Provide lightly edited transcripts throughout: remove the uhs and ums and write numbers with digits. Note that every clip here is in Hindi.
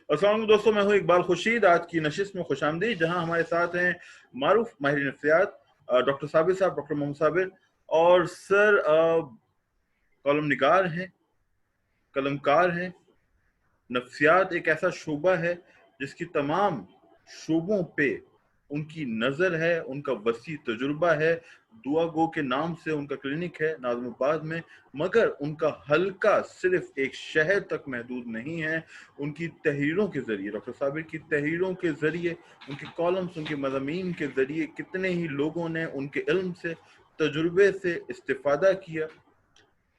अस्सलाम वालेकुम दोस्तों, मैं हूं इकबाल खुर्शीद। आज की नशिस्त में खुशामदीद, जहां हमारे साथ हैं मारूफ माहिर नफ्सियात डॉक्टर साबिर साहब, डॉक्टर मोहम्मद साबिर। और सर कॉलम निगार हैं, कलमकार हैं। नफ्सियात एक ऐसा शोबा है जिसकी तमाम शोबों पे उनकी नज़र है, उनका वसी तजुर्बा है। दुआ गो के नाम से उनका क्लिनिक है नाज़िमाबाद में, मगर उनका हल्का सिर्फ एक शहर तक महदूद नहीं है। उनकी तहरीरों के ज़रिए, डॉक्टर साबिर की तहरीरों के ज़रिए, उनके कॉलम्स, उनके मज़ामीन के ज़रिए कितने ही लोगों ने उनके इल्म से, तजुर्बे से इस्तिफ़ादा किया।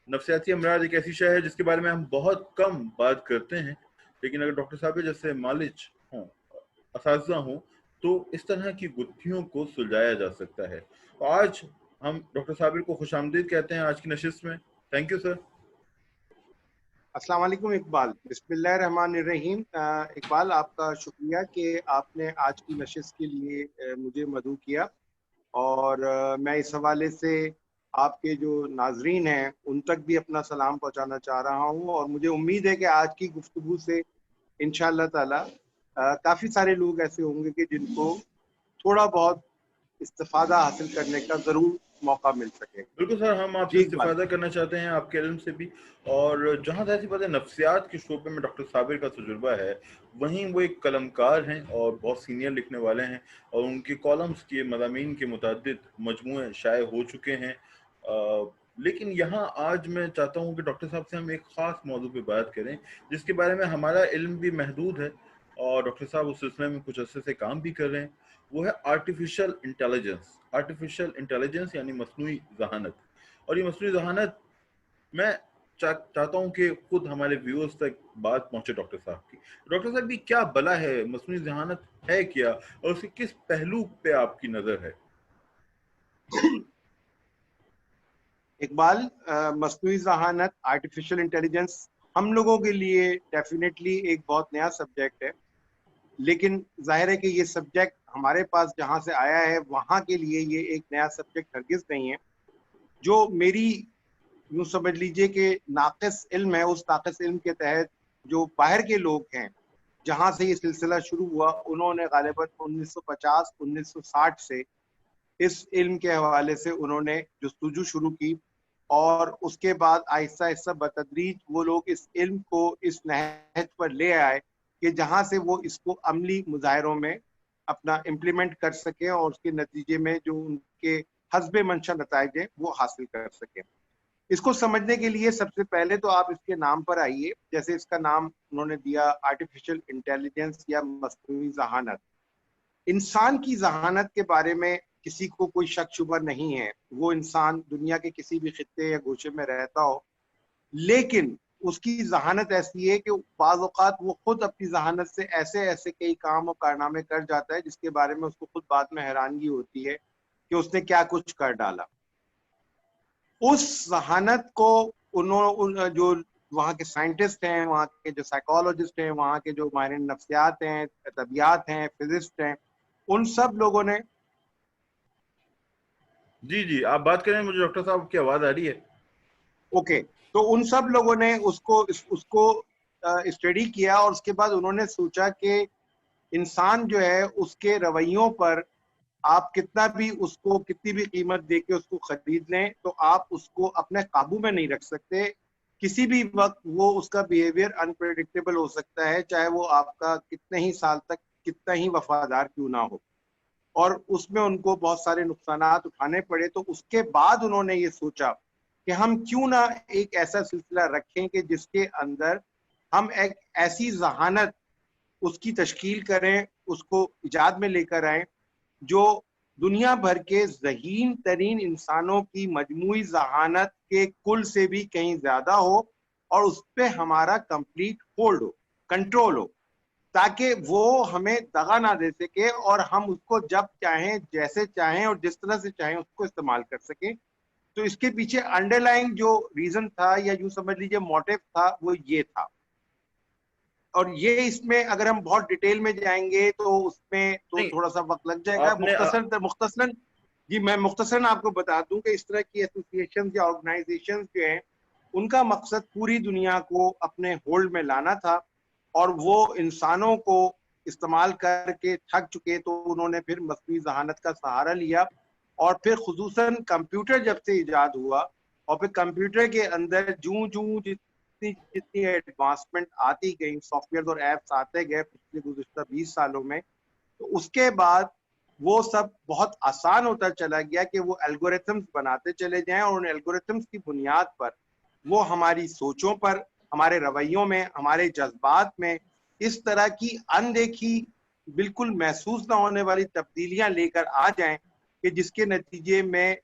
नफसियाती अमराज एक ऐसी शय है जिसके बारे में हम बहुत कम बात करते हैं, लेकिन अगर डॉक्टर साहब जैसे मालिज हों, असातिज़ा हों, तो इस तरह की गुत्थियों को सुलझाया जा सकता है। तो आज हम डॉक्टर साबिर को खुशामदीद कहते हैं आज की नशिस्त में। Thank you sir. अस्सलाम वालेकुम इकबाल। बिस्मिल्लाहिर्रहमानिर्रहीम। इकबाल, आपका शुक्रिया कि आपने आज की नशिस्त के लिए मुझे मदऊ किया। और मैं इस हवाले से आपके जो नाजरीन हैं उन तक भी अपना सलाम पहुंचाना चाह रहा हूं। और मुझे उम्मीद है कि आज की गुफ्तगू से इंशाअल्लाह ताला काफ़ी सारे लोग ऐसे होंगे कि जिनको थोड़ा बहुत इस्तिफादा हासिल करने का ज़रूर मौका मिल सके। बिल्कुल सर, हम आपसे जी इकबाल। इस्तिफादा करना चाहते हैं आपके इल्म से भी। और जहाँ तक ऐसी बात है, नफ्सियात के शोबे में डॉक्टर साबिर का तजुर्बा है, वहीं वो एक कलमकार हैं और बहुत सीनियर लिखने वाले हैं, और उनके कॉलम्स के मज़ामीन के मुतअद्दिद मजमूए शाये हो चुके हैं। लेकिन यहाँ आज मैं चाहता हूँ कि डॉक्टर साहब से हम एक ख़ास मौजू पे बात करें, जिसके बारे में हमारा इल्म भी महदूद है, और डॉक्टर साहब उस सिलसिले में कुछ अर्से से काम भी कर रहे हैं। वो है आर्टिफिशियल इंटेलिजेंस। आर्टिफिशियल इंटेलिजेंस यानी मसनूई जहानत। और ये मसनूई जहानत, मैं चाहता हूं कि खुद हमारे व्यूअर्स तक बात पहुंचे डॉक्टर साहब की। डॉक्टर साहब, ये क्या बला है? मसनूई जहानत है क्या, और उसके किस पहलू पे आपकी नजर है? इकबाल, मस्नूई ज़हानत, आर्टिफिशियल इंटेलिजेंस हम लोगों के लिए डेफिनेटली एक बहुत नया सब्जेक्ट है। लेकिन जाहिर है कि ये सब्जेक्ट हमारे पास जहाँ से आया है वहाँ के लिए ये एक नया सब्जेक्ट हरगिज़ नहीं है। जो मेरी यूँ समझ लीजिए कि नाक़िस इल्म है, उस नाक़िस इल्म के तहत जो बाहर के लोग हैं, जहाँ से ये सिलसिला शुरू हुआ, उन्होंने ग़ालिबन 1950-1960 से इस इल्म के हवाले से उन्होंने जस्तजू शुरू की। और उसके बाद आहिस्ता आहिस्ता बतदरीज वो लोग इस इल्म को इस नहज पर ले आए कि जहाँ से वो इसको अमली मुजाहिरों में अपना इम्प्लीमेंट कर सकें और उसके नतीजे में जो उनके हस्बे मंशा नताइज हैं वो हासिल कर सकें। इसको समझने के लिए सबसे पहले तो आप इसके नाम पर आइए। जैसे इसका नाम उन्होंने दिया आर्टिफिशियल इंटेलिजेंस या मस्नूई जहानत। इंसान की जहानत के बारे में किसी को कोई शक शुबा नहीं है। वो इंसान दुनिया के किसी भी खित्ते या गोशे में रहता हो, लेकिन उसकी जहानत ऐसी है कि बाज़ औक़ात वो खुद अपनी जहानत से ऐसे ऐसे कई काम और कारनामे कर जाता है जिसके बारे में उसको खुद बाद में हैरानगी होती है कि उसने क्या कुछ कर डाला। उस जहानत को जो वहाँ के साइंटिस्ट हैं, वहाँ के जो साइकोलॉजिस्ट हैं, वहाँ के जो माहिर नफ्सियात हैं, तबियात हैं, फिजिस्ट हैं, उन सब लोगों ने। जी जी, आप बात करें, मुझे डॉक्टर साहब की आवाज आ रही है। ओके, तो उन सब लोगों ने उसको स्टडी किया और उसके बाद उन्होंने सोचा कि इंसान जो है उसके रवैयों पर आप कितना भी उसको कितनी भी कीमत दे के उसको खरीद लें तो आप उसको अपने काबू में नहीं रख सकते। किसी भी वक्त वो उसका बिहेवियर अनप्रेडिक्टेबल हो सकता है, चाहे वो आपका कितने ही साल तक कितना ही वफादार क्यों ना हो। और उसमें उनको बहुत सारे नुकसानात उठाने पड़े। तो उसके बाद उन्होंने ये सोचा कि हम क्यों ना एक ऐसा सिलसिला रखें कि जिसके अंदर हम एक ऐसी जहानत उसकी तश्कील करें, उसको इजाद में लेकर आए जो दुनिया भर के ज़हीन तरीन इंसानों की मजमूई जहानत के कुल से भी कहीं ज्यादा हो, और उस पर हमारा कंप्लीट होल्ड हो, कंट्रोल हो, ताकि वो हमें दगा ना दे सके और हम उसको जब चाहें, जैसे चाहें और जिस तरह से चाहें उसको इस्तेमाल कर सकें। तो इसके पीछे अंडरलाइंग जो रीजन था या यूं समझ लीजिए मोटिव था वो ये था। और ये इसमें अगर हम बहुत डिटेल में जाएंगे तो उसमें तो नहीं, थोड़ा सा वक्त लग जाएगा। आपने मुख्तसरन जी मैं मुख्तसरन आपको बता दूं कि इस तरह की एसोसिएशन या ऑर्गेनाइजेशन जो हैं उनका मकसद पूरी दुनिया को अपने होल्ड में लाना था और वो इंसानों को इस्तेमाल करके थक चुके, तो उन्होंने फिर मस्नूई ज़हानत का सहारा लिया। और फिर खुसूसन कंप्यूटर जब से इजाद हुआ और फिर कंप्यूटर के अंदर जूं जूं जितनी जितनी एडवांसमेंट आती गई, सॉफ्टवेयर और एप्स आते गए पिछले गुज़िश्ता 20 सालों में, तो उसके बाद वो सब बहुत आसान होता चला गया कि वो एल्गोरिथम्स बनाते चले जाएं और उन एल्गोरिथम्स की बुनियाद पर वो हमारी सोचों पर, हमारे रवैयों में, हमारे जज्बात में इस तरह की अनदेखी, बिल्कुल महसूस ना होने वाली तब्दीलियां लेकर आ जाएं कि जिसके नतीजे में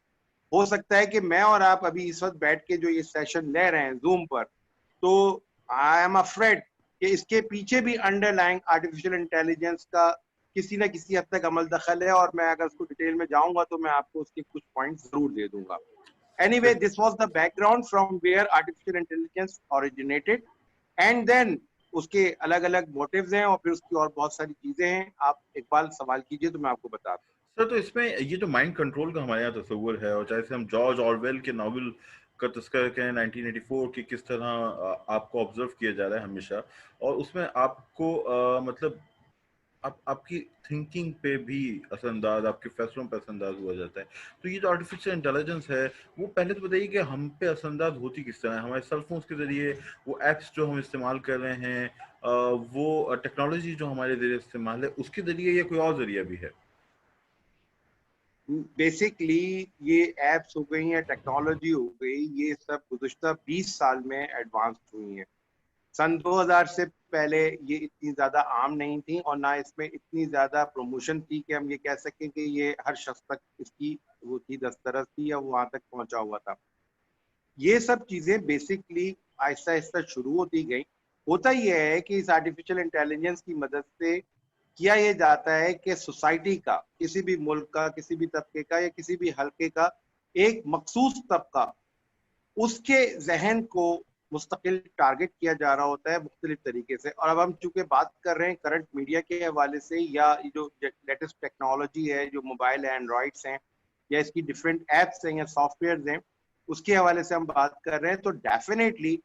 हो सकता है कि मैं और आप अभी इस वक्त बैठ के जो ये सेशन ले रहे हैं जूम पर, तो आई एम अफ्रेड कि इसके पीछे भी अंडरलाइंग आर्टिफिशियल इंटेलिजेंस का किसी न किसी हद तक अमल दखल है। और मैं अगर उसको डिटेल में जाऊंगा तो मैं आपको उसके कुछ पॉइंट्स जरूर दे दूंगा। Anyway, this was the background from where artificial intelligence originated, and then उसके अलग अलग मोटिव्स हैं और फिर उसकी और बहुत सारी चीजें हैं। आप इकबाल सवाल कीजिए तो मैं आपको बता दूं। सर, तो इसमें ये जो माइंड कंट्रोल का हमारे यहाँ तस्वुर है, और चाहे से हम जॉर्ज ऑरवेल के नावल का तस्करा करें 1984 की, किस तरह आपको ऑब्जर्व किया जा रहा है हमेशा, और उसमें आपको मतलब आपकी थिंकिंग पे भी असरअंदाज, आपके फैसलों पे असरअंदाज हुआ जाता है। तो ये जो आर्टिफिशियल इंटेलिजेंस है, वो पहले तो बताइए कि हम पे असरअंदाज होती किस तरह है? हमारे सेलफोन्स के जरिए, वो एप्स जो हम इस्तेमाल कर रहे हैं, वो टेक्नोलॉजी जो हमारे जरिए इस्तेमाल है, उसके जरिए, या कोई और जरिया भी है? बेसिकली ये एप्स हो गई या टेक्नोलॉजी हो गई, ये सब गुज़िश्ता 20 साल में एडवांस हुई हैं। सन 2000 से पहले ये इतनी ज्यादा आम नहीं थी और ना इसमें इतनी ज्यादा प्रमोशन थी कि हम ये कह सकें कि ये हर शख्स तक इसकी वो थी, दस्तरस थी या वो वहां तक पहुंचा हुआ था। ये सब चीजें बेसिकली आहिस्ता आहिस्ता शुरू होती गई। होता यह है कि इस आर्टिफिशियल इंटेलिजेंस की मदद से किया यह जाता है कि सोसाइटी का, किसी भी मुल्क का, किसी भी तबके का या किसी भी हल्के का एक मखसूस तबका, उसके जहन को मुस्तकिल टारगेट किया जा रहा होता है मुख्तलिफ तरीके से। और अब हम चूंकि बात कर रहे हैं करंट मीडिया के हवाले से, या ये जो लेटेस्ट टेक्नोलॉजी है, जो मोबाइल एंड्रॉइड्स हैं या इसकी डिफरेंट एप्स हैं या सॉफ्टवेयर हैं, उसके हवाले से हम बात कर रहे हैं, तो डेफिनेटली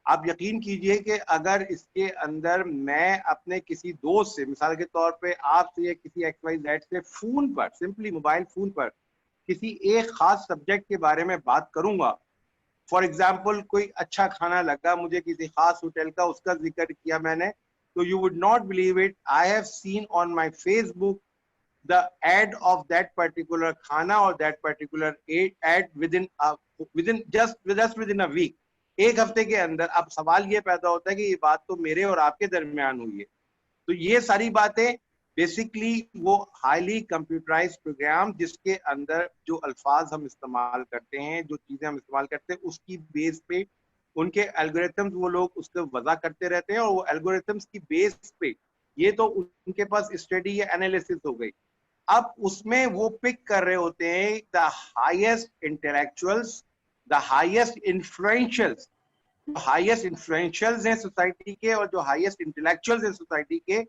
आप यकीन कीजिए कि अगर इसके अंदर मैं अपने किसी दोस्त से, मिसाल के तौर पे आपसे या किसी XYZ से फोन पर, सिंपली मोबाइल फोन पर किसी एक खास सब्जेक्ट के बारे में बात करूंगा, फॉर एग्जाम्पल कोई अच्छा खाना लगा मुझे किसी खास होटल का, उसका जिक्र किया मैंने, तो you would not believe it, I have seen on my Facebook the ad of that particular खाना और that particular ad within a week, एक हफ्ते के अंदर। अब सवाल ये पैदा होता है कि ये बात तो मेरे और आपके दरमियान हुई है। तो ये सारी बातें बेसिकली वो हाईली कंप्यूटराइज्ड प्रोग्राम, जिसके अंदर जो अल्फाज हम इस्तेमाल करते हैं, जो चीजें हम इस्तेमाल करते हैं, उसकी बेस पे उनके एल्गोरिथम्स वो लोग उसको वजह करते रहते हैं। और वो एल्गोरिथम्स की बेस पे ये तो उनके पास स्टडी या एनालिसिस हो गई। अब उसमें वो पिक कर रहे होते हैं the highest intellectuals, the highest influentials, जो हाईएस्ट इन्फ्लुएंशियल्स हैं सोसाइटी के और जो हाईएस्ट इंटेलेक्चुअल्स हैं सोसाइटी के,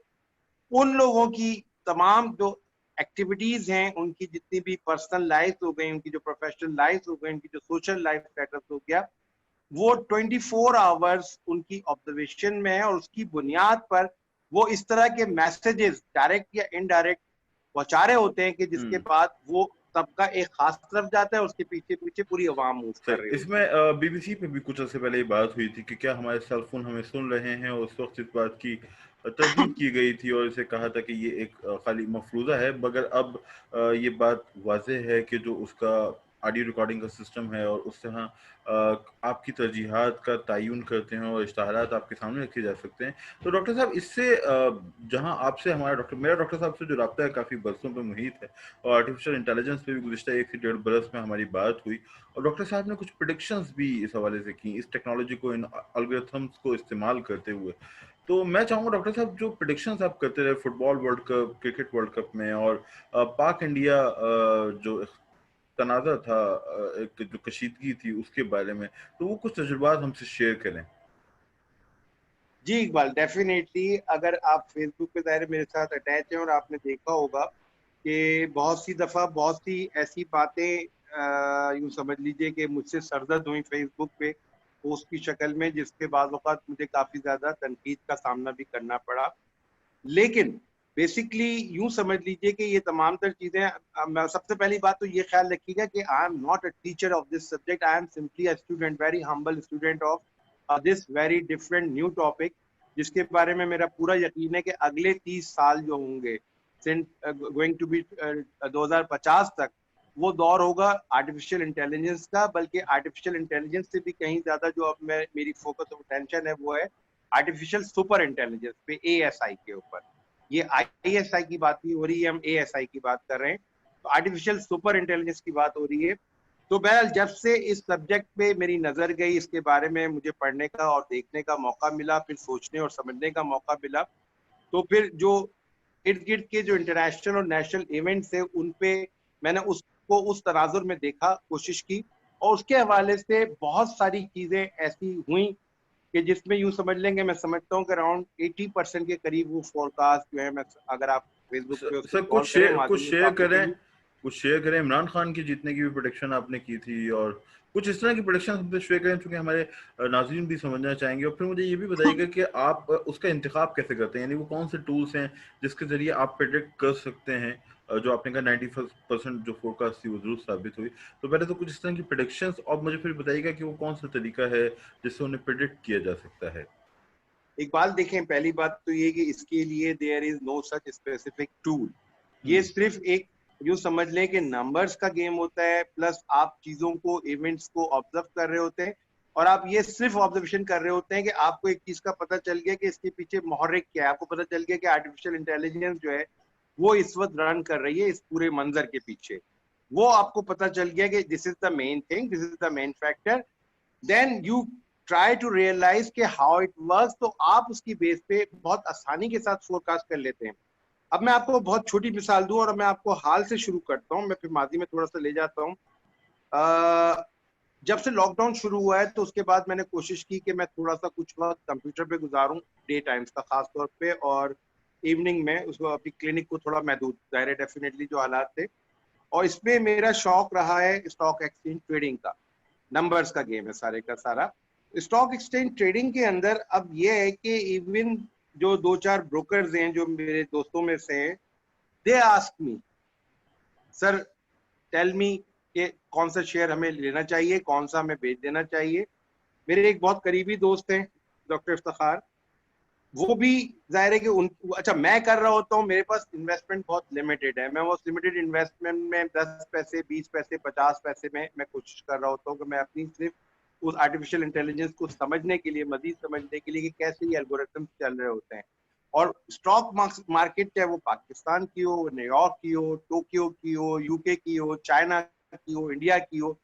उन लोगों की तमाम जो एक्टिविटीज हैं, उनकी जितनी भी पर्सनल लाइफ हो गई, उनकी जो प्रोफेशनल लाइफ हो गई, उनकी जो सोशल लाइफ स्टेटस हो गया, वो 24 आवर्स उनकी ऑब्जर्वेशन में है। और उसकी बुनियाद पर वो इस तरह के मैसेजेस डायरेक्ट या इनडायरेक्ट पहुंचा रहे होते हैं कि जिसके बाद वो तबका एक खास तरफ जाता है, उसके पीछे पीछे पूरी आवाम मूव कर रही होती है। इसमें बीबीसी पे भी कुछ अर्से पहले ये बात हुई थी कि क्या हमारे सेलफोन हमें सुन रहे हैं, और उस वक्त इस बात की तरदीद की गई थी और इसे कहा था कि ये एक खाली मफरूज़ा है। मगर अब ये बात वाज़ेह है कि जो उसका ऑडियो रिकॉर्डिंग का सिस्टम है, और उससे हाँ आपकी तरजीहात का तयन करते हैं और इश्तहारात आपके सामने रखे जा सकते हैं। तो डॉक्टर साहब, इससे जहाँ आपसे हमारा मेरा डॉक्टर साहब से जो रब्ता है काफ़ी बरसों पे मुहित है, और आर्टिफिशियल इंटेलिजेंस पे भी गुज़िश्ता 1 से 1.5 बरस में हमारी बात हुई, और डॉक्टर साहब ने कुछ प्रेडिक्शंस भी इस हवाले से की, इस टेक्नोलॉजी को, इन एल्गोरिथम्स को इस्तेमाल करते हुए। तो मैं चाहूँगा डॉक्टर साहब, जो प्रेडिक्शंस आप करते रहे football world cup, cricket world cup में, और पाक इंडिया जो तनाज़ा था, एक जो कशीदगी थी उसके बारे में, तो वो कुछ तजुर्बात हमसे शेयर करें। जी इकबाल, डेफिनेटली अगर आप फेसबुक पे ज़ाहिर मेरे साथ अटैच हैं और आपने देखा होगा कि बहुत सी दफ़ा बहुत सी ऐसी बातें यूँ समझ लीजिए कि मुझसे सरजद हुई फेसबुक पे, पोस्ट की शक्ल में, जिसके बाद वक़्त मुझे काफी ज्यादा तनकीद का सामना भी करना पड़ा। लेकिन बेसिकली यूं समझ लीजिए कि ये तमाम तर चीजें, सबसे पहली बात तो ये ख्याल रखिएगा कि I am not a teacher of this subject, I am simply a student, very humble student of this very different new topic, जिसके बारे में मेरा पूरा यकीन है कि अगले 30 साल जो होंगे, गोइंग टू बी 2050 तक, वो दौर होगा आर्टिफिशियल इंटेलिजेंस का। बल्कि आर्टिफिशियल इंटेलिजेंस से भी कहीं ज्यादा जो अब मेरी फोकस ऑफ अटेंशन है वो है आर्टिफिशियल सुपर इंटेलिजेंस पे, ASI के ऊपर। ये ISI की बात नहीं हो रही है, हम ASI की बात कर रहे हैं। तो आर्टिफिशियल सुपर इंटेलिजेंस की बात हो रही है। तो बहरहाल जब से इस सब्जेक्ट पे मेरी नजर गई, इसके बारे में मुझे पढ़ने का और देखने का मौका मिला, फिर सोचने और समझने का मौका मिला, तो फिर जो इर्द गिर्द के जो इंटरनेशनल और नेशनल इवेंट्स है उन पे मैंने उसको उस तनाजुर में देखा, कोशिश की, और उसके हवाले से बहुत सारी चीजें ऐसी हुई कि जिसमें यूं समझ लेंगे, मैं समझता हूँ कि अराउंड 80% के करीब वो फोरकास्ट जो है, मैं अगर आप फेसबुक पे उसको सर कॉल करें कुछ माजून शेयर साहब को करें, भी। कुछ शेयर करें इमरान खान की जितने की भी प्रोडिक्शन आपने की थी, और कुछ इस तरह की प्रोडिक्शन हमसे शेयर करें, चूंकि हमारे नाज़रीन भी समझना चाहेंगे। और फिर मुझे ये भी बताइएगा कि आप उसका इंतखाब कैसे करते हैं, यानी वो कौन से टूल्स हैं जिसके जरिए आप प्रेडिक्ट कर सकते हैं। जो आपने कहा 90% जो फोरकास्ट थी वो दुरुस्त साबित हुई। तो पहले तो कुछ इस तरह की प्रोडिक्शंस, और मुझे फिर बताइएगा कि वो कौन सा तरीका है जिससे उन्हें प्रेडिक्ट किया जा सकता है। इकबाल देखें, पहली बात तो ये कि इसके लिए there is no such specific tool. ये हम्म। सिर्फ एक यूं समझ लें कि नंबर्स का गेम होता है, प्लस आप चीजों को, इवेंट्स को ऑब्जर्व कर रहे होते हैं, और आप ये सिर्फ ऑब्जर्वेशन कर रहे होते हैं कि आपको एक चीज का पता चल गया कि इसके पीछे मुहर्रिक क्या है। आपको पता चल गया कि आर्टिफिशियल इंटेलिजेंस जो है वो इस वक्त रन कर रही है इस पूरे मंजर के पीछे। वो आपको पता चल गया कि this is the main thing, this is the main factor. Then you try to realise के हाउ इट वर्क्स, तो आप उसकी बेस पे बहुत आसानी के साथ फोरकास्ट कर लेते हैं। अब मैं आपको बहुत छोटी मिसाल दूं और मैं आपको हाल से शुरू करता हूं, मैं फिर माजी में थोड़ा सा ले जाता हूं। जब से लॉकडाउन शुरू हुआ है तो उसके बाद मैंने कोशिश की कि मैं थोड़ा सा कुछ वक्त कंप्यूटर पे गुजारूं, डे टाइम्स का खास तौर पे, और इवनिंग में उसको अपनी क्लिनिक को थोड़ा महदूद, जाहिर है डेफिनेटली जो हालात थे। और इसमें मेरा शौक रहा है स्टॉक एक्सचेंज ट्रेडिंग का। नंबर्स का गेम है सारे का सारा। स्टॉक एक्सचेंज ट्रेडिंग के अंदर अब ये है कि इवन जो दो चार ब्रोकर्स हैं जो मेरे दोस्तों में से हैं, they ask me, sir tell me कि कौन सा शेयर हमें लेना चाहिए, कौन सा हमें बेच देना चाहिए। मेरे एक बहुत करीबी दोस्त हैं डॉक्टर इफ्तिखार, वो भी जाहिर है कि उन, अच्छा मैं कर रहा होता हूँ, मेरे पास इन्वेस्टमेंट बहुत लिमिटेड है, मैं वो लिमिटेड इन्वेस्टमेंट में 10 पैसे 20 पैसे 50 पैसे में मैं कोशिश कर रहा होता हूँ कि मैं अपनी सिर्फ उस आर्टिफिशियल इंटेलिजेंस को समझने के लिए, मजीद समझने के लिए कि कैसे ये एल्गोरिथम चल रहे होते हैं। और स्टॉक मार्केट चाहे वो पाकिस्तान की हो, न्यूयॉर्क की हो, टोक्यो की हो, यूके की हो, चाइना की हो, इंडिया की हो,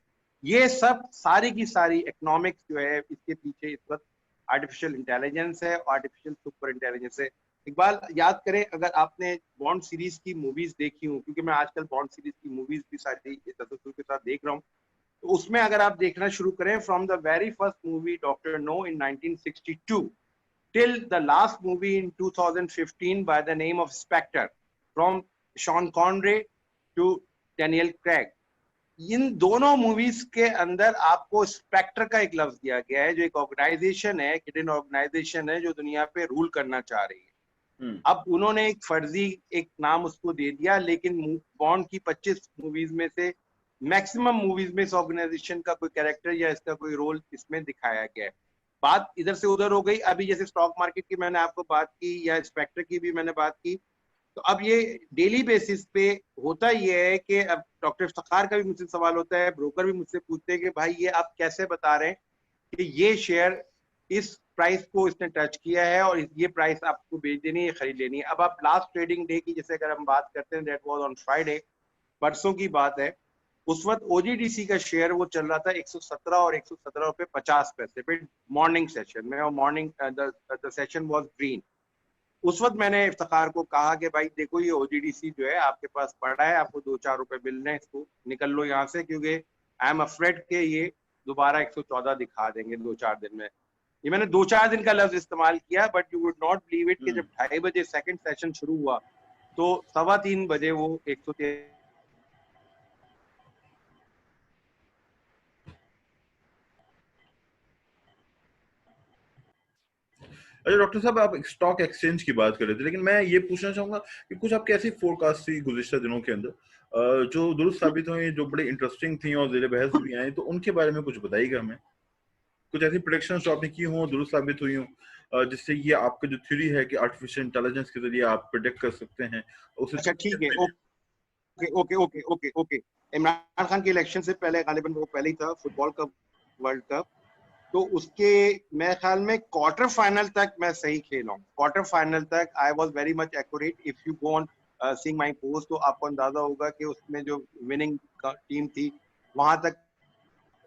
ये सब सारी की सारी इकोनॉमिक्स जो है इसके पीछे इस वक्त आर्टिफिशियल इंटेलिजेंस है, आर्टिफिशियल सुपर इंटेलिजेंस है। इकबाल याद करें, अगर आपने बॉन्ड सीरीज की मूवीज देखी हो, क्योंकि मैं आजकल बॉन्ड सीरीज की मूवीज भी सारी तसल्सल के साथ देख रहा हूँ, तो उसमें अगर आप देखना शुरू करें from the very first movie doctor no in 1962 till the last movie in 2015 by the name of Spectre, from Sean Connery to Daniel Craig, इन दोनों मूवीज के अंदर आपको स्पेक्टर का एक लफ्ज दिया गया है, जो एक ऑर्गेनाइजेशन है, हिडन ऑर्गेनाइजेशन है, जो दुनिया पे रूल करना चाह रही है। हम्म। अब उन्होंने एक फर्जी एक नाम उसको दे दिया, लेकिन बॉन्ड की 25 मूवीज में से मैक्सिमम मूवीज में इस ऑर्गेनाइजेशन का कोई कैरेक्टर या इसका कोई रोल इसमें दिखाया गया है। बात इधर से उधर हो गई। अभी जैसे स्टॉक मार्केट की मैंने आपको बात की या स्पेक्टर की भी मैंने बात की, तो अब ये डेली बेसिस पे होता ये है कि अब डॉक्टर इफ्तिखार का भी मुझसे सवाल होता है, ब्रोकर भी मुझसे पूछते हैं कि भाई ये आप कैसे बता रहे हैं कि ये शेयर इस प्राइस को इसने टच किया है और ये प्राइस आपको बेच देनी है, खरीद लेनी है। अब आप लास्ट ट्रेडिंग डे की जैसे अगर हम बात करते हैं, दैट वाज ऑन फ्राइडे, परसों की बात है, उस वक्त ओजीडीसी का शेयर वो चल रहा था 117 और 117 रुपए 50 पैसे पे मॉर्निंग सेशन में, और morning the session was green. उस वक्त मैंने इफ्तिखार को कहा कि भाई देखो ये ओजीडीसी जो है आपके पास पड़ा है, आपको 2-4 रुपए मिल रहे हैं, इसको निकल लो यहाँ से, क्योंकि आई एम अफ्रेड के ये दोबारा 114 दिखा देंगे 2-4 दिन में। ये मैंने 2-4 दिन का लफ्ज इस्तेमाल किया, but you would not believe it कि जब 2:30 बजे सेकंड सेशन शुरू हुआ तो 3:15 बजे वो 113। अच्छा डॉक्टर साहब, आप स्टॉक एक्सचेंज की बात कर रहे थे, लेकिन मैं ये पूछना चाहूंगा कि कुछ आपकी ऐसी फोरकास्ट थी गुज़िश्ता दिनों के अंदर जो दुरुस्त साबित हुई, जो बड़ी इंटरेस्टिंग थी और ज़ेर बहस भी आई, तो उनके बारे में कुछ बताइएगा हमें। कुछ ऐसी प्रेडिक्शंस जो आपने की हों, दुरुस्त साबित हुई हों, जिससे ये आपका जो थ्योरी है कि आर्टिफिशियल इंटेलिजेंस के ज़रिए आप प्रेडिक्ट कर सकते हैं, उसे अच्छा ठीक है, तकनीक में। Okay okay okay okay okay. Imran Khan के इलेक्शन से पहले गालिबन वो पहले ही था फुटबॉल का वर्ल्ड कप, तो उसके मेरे ख्याल में क्वार्टर फाइनल तक मैं सही खेला हूँ। क्वार्टर फाइनल तक I was very much accurate. If you go on seeing my post तो आपको अंदाजा होगा कि उसमें जो विनिंग टीम थी वहां तक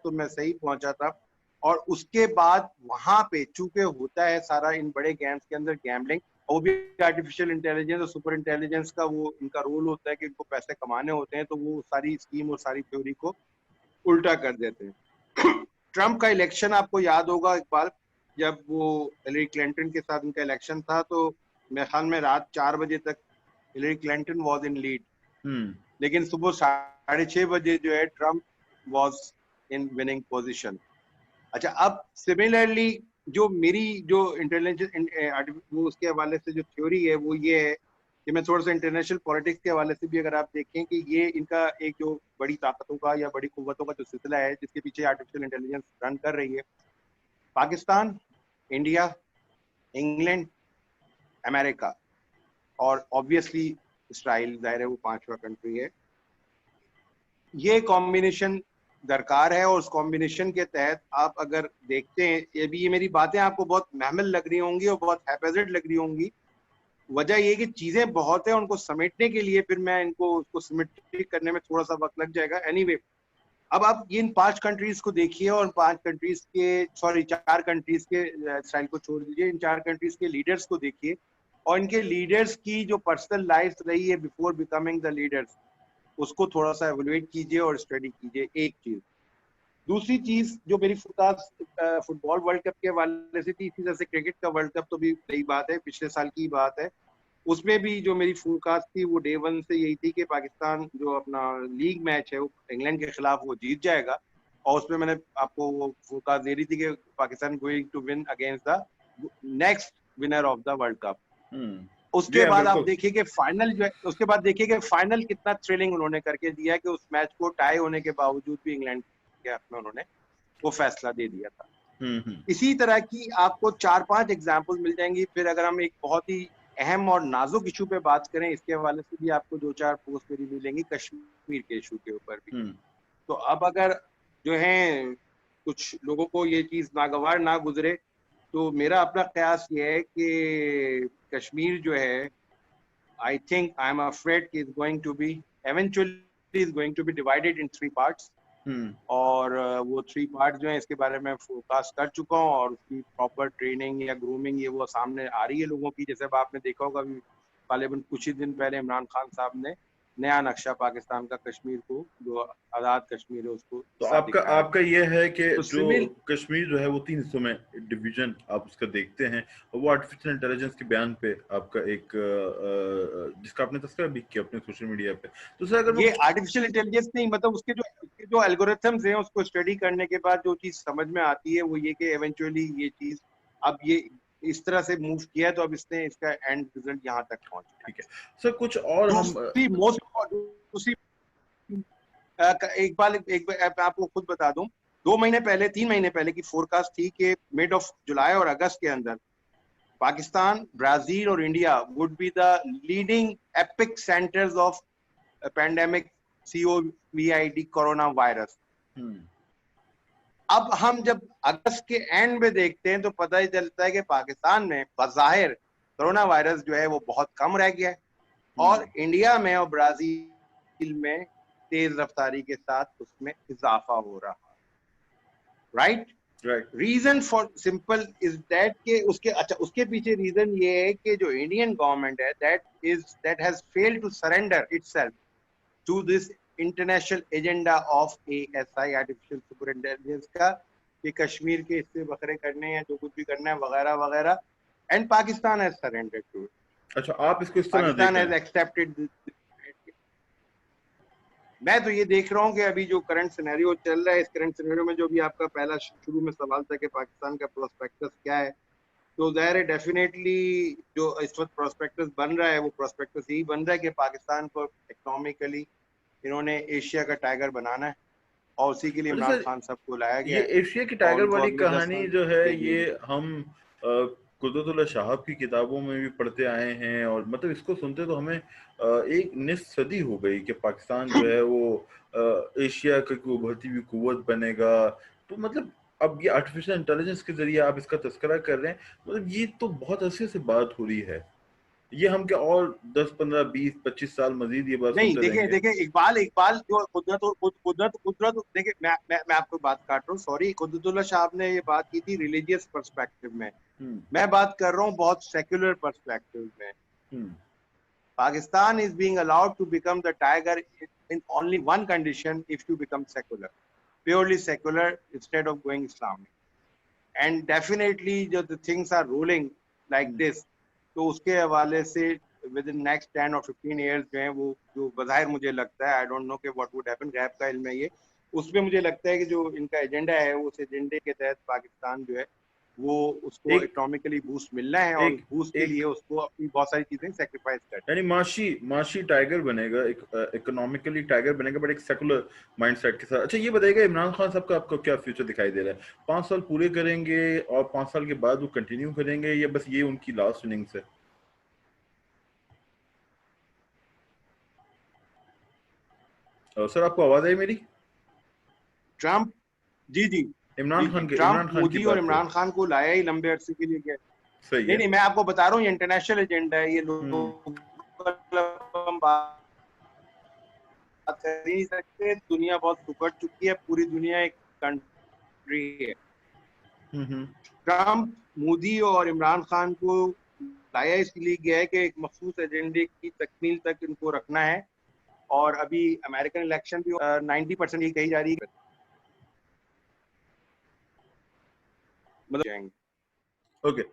तो मैं सही पहुंचा था। और उसके बाद वहां पे चूंकि होता है सारा इन बड़े गेम्स के अंदर गैम्बलिंग, और वो भी आर्टिफिशियल इंटेलिजेंस और सुपर इंटेलिजेंस का वो इनका रोल होता है कि इनको पैसे कमाने होते हैं, तो वो सारी स्कीम और सारी थ्योरी को उल्टा कर देते हैं। ट्रम्प का इलेक्शन आपको याद होगा इकबाल, जब वो हिलरी क्लिंटन के साथ उनका इलेक्शन था, तो मेरे ख्याल में रात 4 बजे तक Hillary Clinton was in lead, hmm. लेकिन सुबह 6:30 बजे जो है Trump was in winning position. अच्छा, अब सिमिलरली जो मेरी जो इंटेलिजेंस वो उसके हवाले से जो थ्योरी है वो ये है कि मैं थोड़ा सा इंटरनेशनल पॉलिटिक्स के हवाले से भी अगर आप देखें कि ये इनका एक जो बड़ी ताकतों का या बड़ी कुव्वतों का जो सिलसिला है जिसके पीछे आर्टिफिशियल इंटेलिजेंस रन कर रही है, पाकिस्तान, इंडिया, इंग्लैंड, अमेरिका और ऑब्वियसली इसराइल, जाहिर है वो पांचवा कंट्री है। ये कॉम्बिनेशन दरकार है और उस कॉम्बिनेशन के तहत आप अगर देखते हैं, ये मेरी बातें आपको बहुत महमल लग रही होंगी और बहुत हैपेजेड लग रही होंगी। वजह ये कि चीजें बहुत है, उनको समेटने के लिए फिर मैं इनको उसको सिमेट्रिक करने में थोड़ा सा वक्त लग जाएगा। एनीवे, अब आप इन 5 कंट्रीज को देखिए और 5 कंट्रीज के, सॉरी 4 कंट्रीज के, इसराइल को छोड़ दीजिए, इन 4 कंट्रीज के लीडर्स को देखिए और इनके लीडर्स की जो पर्सनल लाइफ रही है बिफोर बिकमिंग द लीडर्स, उसको थोड़ा सा एवेलुएट कीजिए और स्टडी कीजिए। एक चीज। दूसरी चीज जो मेरी फुटबॉल वर्ल्ड कप के हवाले से थी, इसी तरह से क्रिकेट का वर्ल्ड कप तो भी नई बात है, पिछले साल की बात है, उसमें भी जो मेरी फोरकास्ट थी वो डे वन से यही थी कि पाकिस्तान जो अपना लीग मैच है वो इंग्लैंड के खिलाफ वो जीत जाएगा। और उसमें मैंने आपको वो फोरकास्ट दे रही थी कि Pakistan going to win against the next winner of the world cup. जी उसके हाँ, बाद आप बिल्कुल। देखिए कि फाइनल जो है, उसके बाद देखिए कि फाइनल कितना थ्रिलिंग उन्होंने करके दिया कि उस मैच को टाई होने के बावजूद भी इंग्लैंड के हक में उन्होंने वो फैसला दे दिया था। हम्म। इसी तरह की आपको 4-5 एग्जाम्पल मिल जाएंगी। फिर अगर हम एक बहुत ही अहम और नाजुक इशू पे बात करें, इसके हवाले से भी आपको 2-4 पोस्ट मेरी मिलेंगी कश्मीर के इशू के ऊपर भी। हम्म। तो अब अगर जो है कुछ लोगों को ये चीज नागवार ना गुजरे, तो मेरा अपना कयास ये है कि कश्मीर जो है, I think I'm afraid is going to be eventually is going to be divided in 3 parts। हम्म। और वो 3 पार्ट जो है इसके बारे में फोरकास्ट कर चुका हूँ और उसकी प्रॉपर ट्रेनिंग या ग्रूमिंग ये वो सामने आ रही है लोगों की। जैसे अब आपने देखा होगा अभी गालिबन कुछ ही दिन पहले इमरान खान साहब ने नया नक्शा पाकिस्तान का कश्मीर को, जो आज़ाद कश्मीर है, उसको तो हिस्सा आपका दिखाया आपका था। ये है कि तो जो सिविल कश्मीर जो है वो 3 हिस्सों में डिवीजन आप उसका देखते हैं, और वो आर्टिफिशियल इंटेलिजेंस के बयान पे आपका एक जिसका आपने तस्करा भी किया अपने सोशल मीडिया पे। तो सर अगर मैं ये कुछ। आर्टिफिशियल इंटेलिजेंस नहीं, मतलब उसके जो एल्गोरिथम्स हैं उसको स्टडी करने के बाद जो चीज समझ में आती है वो ये कि एवेंचुअली ये चीज अब ये इस तरह से मूव किया है, तो अब इसने इसका एंड रिजल्ट यहाँ तक पहुंचना ठीक है है। सर, कुछ और हम दूसरी एक बार आपको खुद बता दूं, 2 महीने पहले 3 महीने पहले की फोरकास्ट थी कि मिड ऑफ जुलाई और अगस्त के अंदर पाकिस्तान, ब्राजील और India would be the leading epic centres of pandemic COVID corona virus. Hmm. अब हम जब अगस्त के एंड में देखते हैं तो पता ही चलता है कि पाकिस्तान में बज़ाहिर कोरोना वायरस जो है वो बहुत कम रह गया है और इंडिया में और ब्राजील में तेज रफ्तारी के साथ उसमें इजाफा हो रहा है। Right. Right. Reason for simple is that के उसके अच्छा उसके पीछे रीजन ये है कि जो इंडियन गवर्नमेंट है that has failed to surrender itself to this international agenda of ASI artificial super intelligence का, कि कश्मीर के हिस्से बखरे करने हैं, जो कुछ भी करना है वगैरह वगैरह, and Pakistan has surrendered to it. अच्छा, आप इसको इस तरह देख पाकिस्तान रहे हैज हैं। एक्सेप्टेड। मैं तो ये देख रहा हूँ कि अभी जो करंट सिनेरियो चल रहा है, इस करंट सिनेरियो में जो भी आपका पहला शुरू में सवाल था कि पाकिस्तान का प्रोस्पेक्टस क्या है, तो ज़ाहिर है डेफिनेटली जो इस वक्त प्रोस्पेक्टस बन रहा है वो प्रोस्पेक्टस यही बन रहा है कि पाकिस्तान को इकोनॉमिकली इन्होंने एशिया का टाइगर बनाना है और उसी के लिए अच्छा इमरान सर, खान साहब को लाया ये गया है। एशिया की और टाइगर उनको वाली अगले 10 कहानी साल, जो है जी जी ये जी। हम कुदरतुल्लाह साहब की किताबों में भी पढ़ते आए हैं, और मतलब इसको सुनते तो हमें एक निस्फ सदी हो गई कि पाकिस्तान जो है वो एशिया की कोई उभरती हुई कुव्वत बनेगा। तो मतलब अब ये आर्टिफिशियल इंटेलिजेंस के जरिए आप इसका तस्करा कर रहे हैं, मतलब ये तो बहुत अरसे से बात हो रही है। ये हम क्या और 10 15 20 25 साल मजीद ये बात नहीं, सुनते देखिए रहेंगे? देखिए इकबाल इकबाल जो कुदरत देखिए, मैं आपको बात काट रहा हूँ, सॉरी। कुदरतुल्लाह साहब ने ये बात की थी रिलीजियस पर्सपेक्टिव में, हम्म। मैं बात कर रहा हूँ बहुत सेक्युलर पर्सपेक्टिव में। हम्म। Pakistan is being allowed to become the tiger in only one condition: if you become secular, purely secular instead of going Islamic. And definitely, the things are ruling like this. तो उसके हवाले से विद इन नेक्स्ट 10 और 15 years जो है वो जो बज़ाहिर मुझे लगता है, आई डोंट नो कि व्हाट वुड हैपन, गैप का इल्म है ये, उसमें मुझे लगता है कि जो इनका एजेंडा है उस एजेंडे के तहत पाकिस्तान जो है वो उसको एक इकोनॉमिकली बूस्ट मिलना है और उस एक बूस्ट के एक लिए उसको अपनी बहुत सारी चीजें सेक्रीफाइस करनी यानी माशी माशी टाइगर बनेगा, एक इकोनॉमिकली टाइगर बनेगा, बट एक सेकुलर माइंडसेट के साथ। अच्छा ये बताइएगा, इमरान खान साहब का आपको क्या फ्यूचर दिखाई दे रहा है? 5 साल पूरे करेंगे और 5 साल के बाद वो कंटिन्यू करेंगे, या बस ये उनकी लास्ट इनिंग्स है? सर आपको आवाज आई मेरी? ट्रम्प, जी जी जी जी, इमरान ट्रम्प खान की मोदी और बात करें। इमरान खान को लाया ही लंबे अरसे के लिए गया। सही नहीं है। नहीं, मैं आपको बता रहा हूँ ये इंटरनेशनल एजेंडा है, ये हम्म। लोग हम बात कर ही नहीं सकते, दुनिया बहुत सुकड़ चुकी है, पूरी दुनिया एक कंट्री है। हम्म। ट्रम्प मोदी और इमरान खान को लाया इसलिए गया है कि एक मखसूस एजेंडे की तकमील तक इनको रखना है। और अभी अमेरिकन इलेक्शन भी 90% ये कही जा रही है मतलब जाएंगे। ओके।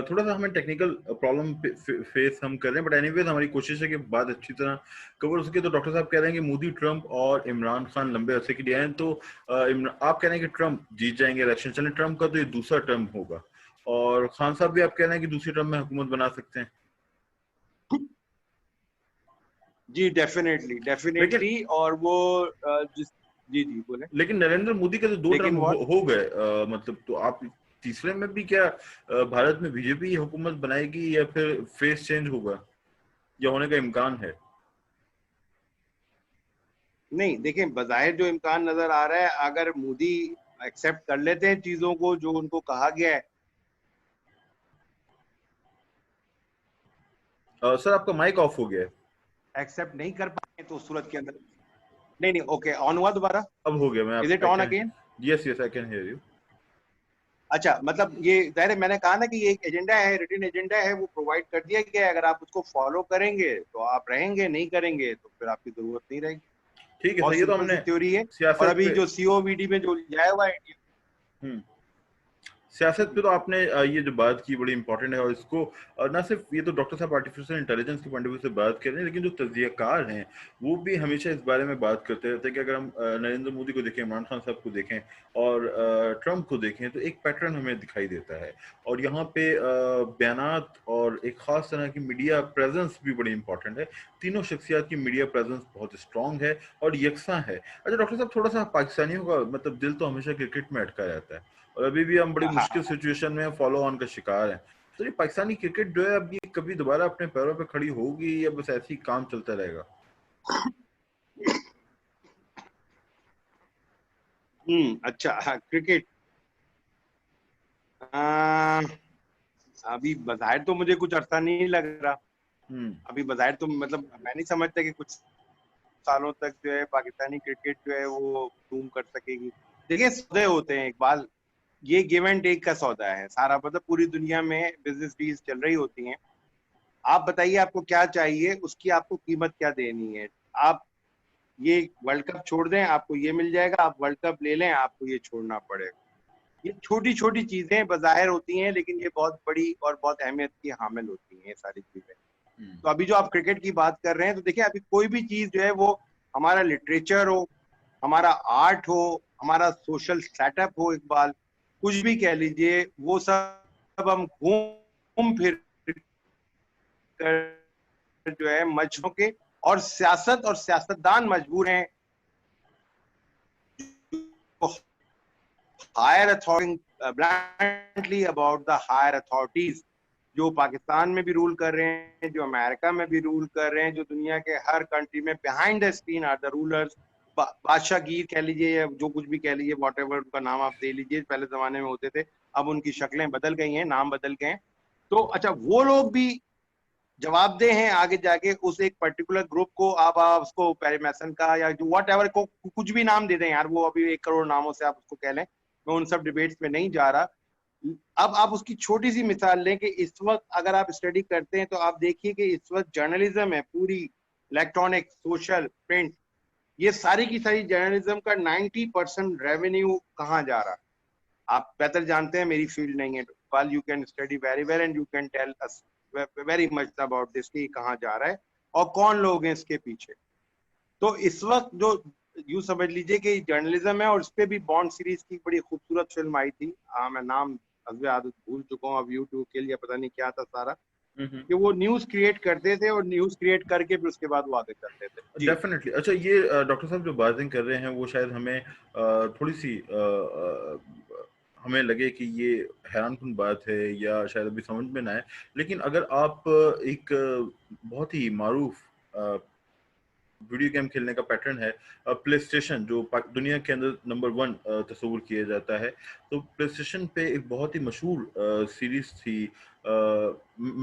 थोड़ा सा हमें टेक्निकल प्रॉब्लम फेस हम कर रहे हैं, बट एनीवेज हमारी कोशिश है कि बात अच्छी तरह कवर हो सके। तो डॉक्टर साहब कह रहे हैं कि मोदी, ट्रम्प और इमरान खान लंबे अरसे के लिए आए हैं, तो आप कह रहे हैं कि ट्रम्प जीत जाएंगे इलेक्शन। चले, ट्रम्प का तो ये दूसरा टर्म होगा, और खान साहब भी आप कह रहे हैं कि दूसरी टर्म में हुकूमत बना सकते हैं। जी डेफिनेटली लेकिन डेफिनेटली। और वो जिस, जी जी बोले। लेकिन नरेंद्र मोदी के तो 2 टर्म लेकिन व्हाट, हो गए, मतलब तो आप तीसरे में भी क्या भारत में बीजेपी हुकूमत बनाएगी, या फिर फेस चेंज होगा, या होने का इम्कान है? नहीं देखिए, बजाय जो इम्कान नजर आ रहा है, अगर मोदी एक्सेप्ट कर लेते हैं चीजों को जो उनको कहा गया है। सर आपका माइक ऑफ हो गया है। एक्सेप्ट नहीं कर पाए तो उस सूरत के अंदर, नहीं नहीं, ओके, ऑन हुआ दोबारा? अब हो गया। मैं इज आप it I on can, again? Yes yes I can hear you. अच्छा, मतलब ये जाहिर है, मैंने कहा ना कि ये एक एजेंडा है, रिटन एजेंडा है, वो प्रोवाइड कर दिया गया है। अगर आप उसको फॉलो करेंगे तो आप रहेंगे, नहीं करेंगे तो फिर आपकी जरूरत नहीं रहेगी। ठीक है सर, बहुत ये तो सिंपल सी हमने थ्योरी है। और सियासत अभी पे। जो सीओवीडी में जो लिया हुआ है इंडिया, हम्म। सियासत पे तो आपने ये जो बात की बड़ी इंपॉर्टेंट है, और इसको ना सिर्फ ये तो डॉक्टर साहब आर्टिफिशियल इंटेलिजेंस के पॉइंट ऑफ व्यू से बात कर रहे हैं, लेकिन जो तज्जियाकार हैं वो भी हमेशा इस बारे में बात करते रहते हैं कि अगर हम नरेंद्र मोदी को देखें, इमरान खान साहब को देखें और ट्रंप को देखें, तो एक पैटर्न हमें दिखाई देता है। और यहाँ पे बयानात और एक खास तरह की मीडिया प्रेजेंस भी बड़ी इंपॉर्टेंट है। तीनों शख्सियात की मीडिया प्रेजेंस बहुत स्ट्रांग है और यकसा है। अच्छा डॉक्टर साहब, थोड़ा सा पाकिस्तानियों का मतलब दिल तो हमेशा क्रिकेट में अटका रहता है, और अभी भी हम बड़ी हाँ मुश्किल हाँ। सिचुएशन में फॉलो ऑन का शिकार हैं। तो ये पाकिस्तानी क्रिकेट जो है, अब ये कभी दोबारा अपने पैरों पे खड़ी होगी, या बस ऐसे ही काम चलता रहेगा? अच्छा, हाँ, क्रिकेट। आ, अभी बाहर तो मुझे कुछ अर्सा नहीं लग रहा। हम्म। अभी बाहर तो मतलब मैं नहीं समझता कि कुछ सालों तक जो है पाकिस्तानी क्रिकेट जो है वो बूम कर सकेगी। देखिए, सौदे होते हैं इकबाल, ये गिव एंड टेक का सौदा है सारा, मतलब पूरी दुनिया में बिजनेस डील्स चल रही होती हैं। आप बताइए आपको क्या चाहिए, उसकी आपको कीमत क्या देनी है। आप ये वर्ल्ड कप छोड़ दें, आपको ये मिल जाएगा, आप वर्ल्ड कप ले लें, आपको ये छोड़ना पड़ेगा। ये छोटी छोटी चीजें बजाहिर होती हैं, लेकिन ये बहुत बड़ी और बहुत अहमियत की हामिल होती हैं ये सारी चीजें। हम्म। तो अभी जो आप क्रिकेट की बात कर रहे हैं, तो देखिए अभी कोई भी चीज जो है वो, हमारा लिटरेचर हो, हमारा आर्ट हो, हमारा सोशल सेटअप हो, इकबाल कुछ भी कह लीजिए, वो सब अब हम घूम फिर कर जो है मजहब के और सियासत और सियासतदान मजबूर हैं higher authority blankly about the higher authorities जो पाकिस्तान में भी रूल कर रहे हैं, जो अमेरिका में भी रूल कर रहे हैं, जो दुनिया के हर कंट्री में behind the screen are the rulers. बादशाहगीर कह लीजिए या जो कुछ भी कह लीजिए, वॉट एवर उनका नाम आप दे लीजिए, पहले जमाने में होते थे, अब उनकी शक्लें बदल गई हैं, नाम बदल गए हैं। तो अच्छा, वो लोग भी जवाबदेह हैं आगे जाके उस एक पर्टिकुलर ग्रुप को। आप उसको पैरीमेसन का या जो वॉट एवर को कुछ भी नाम दे दें यार, वो अभी 1 करोड़ नामों से आप उसको कह लें, मैं उन सब डिबेट्स में नहीं जा रहा। अब आप उसकी छोटी सी मिसाल लें कि इस वक्त अगर आप स्टडी करते हैं तो आप देखिए कि इस वक्त जर्नलिज्म है पूरी, इलेक्ट्रॉनिक, सोशल, प्रिंट, ये सारी की सारी जर्नलिज्म का 90% रेवेन्यू कहाँ जा रहा है? आप बेहतर जानते हैं, मेरी फील्ड नहीं है, while you can study very well and you can tell us very much about this कि कहाँ जा रहा है और कौन लोग हैं इसके पीछे। तो इस वक्त जो यूं समझ लीजिए कि जर्नलिज्म है, और इस पे भी बॉन्ड सीरीज की बड़ी खूबसूरत फिल्म आई थी, मैं नाम आदत भूल चुका हूँ अब, यूट्यूब के लिए पता नहीं क्या था सारा, कि वो न्यूज क्रिएट करते थे और न्यूज क्रिएट करके फिर उसके बाद वो आगे करते थे। डेफिनेटली। अच्छा, ये डॉक्टर साहब जो बातें कर रहे हैं वो शायद हमें थोड़ी सी हमें लगे कि ये हैरानकुन बात है या शायद अभी समझ में ना आए, लेकिन अगर आप एक बहुत ही मारूफ वीडियो गेम खेलने का पैटर्न है, प्ले स्टेशन जो दुनिया के अंदर नंबर 1 तस्वुर किया जाता है, तो प्ले स्टेशन पे एक बहुत ही मशहूर सीरीज थी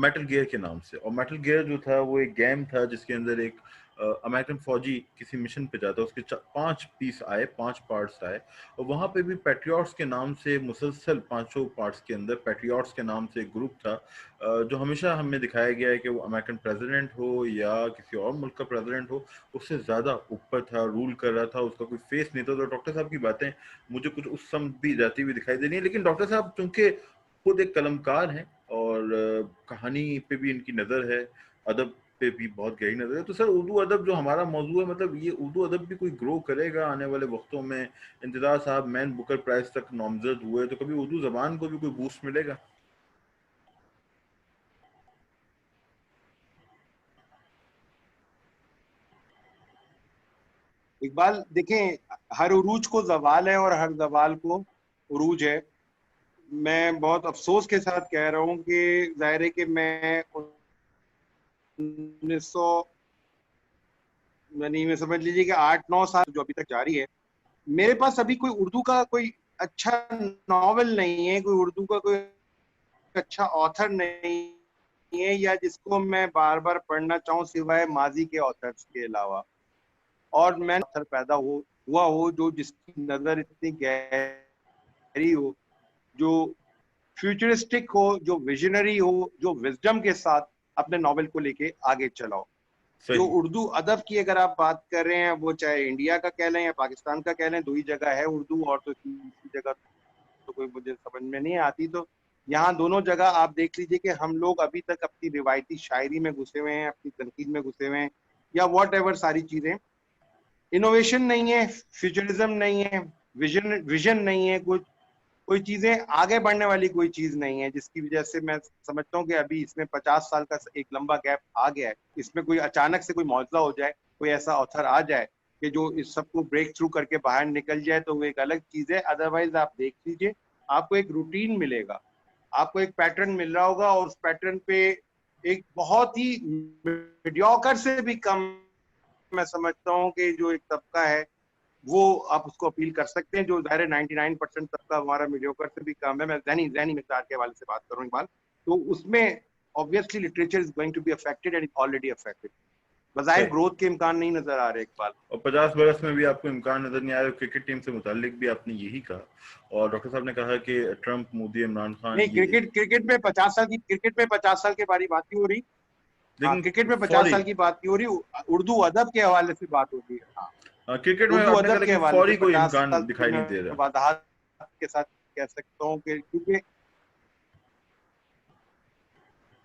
मेटल गियर के नाम से। और मेटल गियर जो था वो एक गेम था जिसके अंदर एक अमेरिकन फौजी किसी मिशन पे जाता है, उसके 5 पीस आए, 5 पार्ट्स आए, और वहां पे भी पैट्रियट्स के नाम से मुसलसल 500 पार्ट्स के अंदर पैट्रियट्स के नाम से एक ग्रुप था जो हमेशा हमें दिखाया गया है कि वो अमेरिकन प्रेसिडेंट हो या किसी और मुल्क का प्रेसिडेंट हो, उससे ज्यादा ऊपर था, रूल कर रहा था, उसका कोई फेस नहीं था। तो डॉक्टर साहब की बातें मुझे कुछ उस समय भी जाती हुई दिखाई दे रही है। लेकिन डॉक्टर साहब चूंकि खुद एक कलमकार हैं और कहानी पे भी इनकी नजर है, अदब पे भी बहुत गहरी नजर है, तो सर उर्दू अदब जो हमारा मौजू है, मतलब ये उर्दू अदब भी कोई ग्रो करेगा आने वाले वक्तों में? इंतजार साहब मैन बुकर प्राइज तक नामजद हुए, तो कभी उर्दू जबान को भी कोई बूस्ट मिलेगा? इकबाल देखें, हर उरूज को जवाल है और हर जवाल को उरूज है। मैं बहुत अफसोस के साथ कह रहा हूँ कि जाहिर है कि मैं 1900 यानी में समझ लीजिए कि 8-9 साल जो अभी तक जारी है, मेरे पास अभी कोई उर्दू का कोई अच्छा नॉवल नहीं है, कोई उर्दू का कोई अच्छा ऑथर नहीं है, या जिसको मैं बार बार पढ़ना चाहूँ सिवाय माजी के ऑथर्स के अलावा। और मैं ऑथर पैदा हुआ हो जो जिसकी नजर इतनी गहरी हो, जो फ्यूचरिस्टिक हो, जो विजनरी हो, जो विजडम के साथ अपने नॉवेल को लेके आगे चलाओ। जो उर्दू अदब की अगर आप बात कर रहे हैं, वो चाहे इंडिया का कह लें या पाकिस्तान का कह लें, 2 ही जगह है उर्दू, और तो तीसरी जगह तो कोई मुझे समझ में नहीं आती। तो यहाँ दोनों जगह आप देख लीजिए कि हम लोग अभी तक अपनी रिवायती शायरी में घुसे हुए हैं, अपनी तनकीद में घुसे हुए हैं, या वॉट एवर सारी चीजें। इनोवेशन नहीं है, फ्यूचरिज्म नहीं है, विजन नहीं है, कुछ कोई चीजें आगे बढ़ने वाली कोई चीज नहीं है, जिसकी वजह से मैं समझता हूँ कि अभी इसमें 50 साल का एक लंबा गैप आ गया है। इसमें कोई अचानक से कोई मौजूदा हो जाए, कोई ऐसा ऑथर आ जाए कि जो इस सबको ब्रेक थ्रू करके बाहर निकल जाए, तो वो एक अलग चीज है। अदरवाइज आप देख लीजिए, आपको एक रूटीन मिलेगा, आपको एक पैटर्न मिल रहा होगा, और उस पैटर्न पे एक बहुत ही मीडियोकर से भी कम मैं समझता हूँ कि जो एक तबका है वो आप उसको अपील कर सकते हैं, जो ज़ाहिर है 99% तबका हमारा मीडियोकर से भी कम है। मैं ज़हनी मिक़दार के हवाले से बात करूँ इकबाल, तो उसमें obviously literature is going to be affected and already affected. बज़ाहिर ग्रोथ के इम्कान नहीं नजर आ रहे इकबाल। और 50 बरस में भी आपको इम्कान नजर नहीं आ रहा। क्रिकेट टीम से मुतालिक भी आपने यही कहा, और डॉक्टर साहब ने कहा कि ट्रंप, मोदी, इमरान खान, नहीं, क्रिकेट में 50 साल के बारे बात नहीं हो रही। हाँ, क्रिकेट में 50 साल की बात नहीं हो रही, उर्दू अदब के हवाले से बात हो रही है। हाँ, क्रिकेट में उर्दू आपने अदब कहा के कि हवाले से फौरी कोई 50 इम्कान साल दिखाई नहीं दे मैं रहा। वजाहत के साथ कह सकता हूँ कि क्योंकि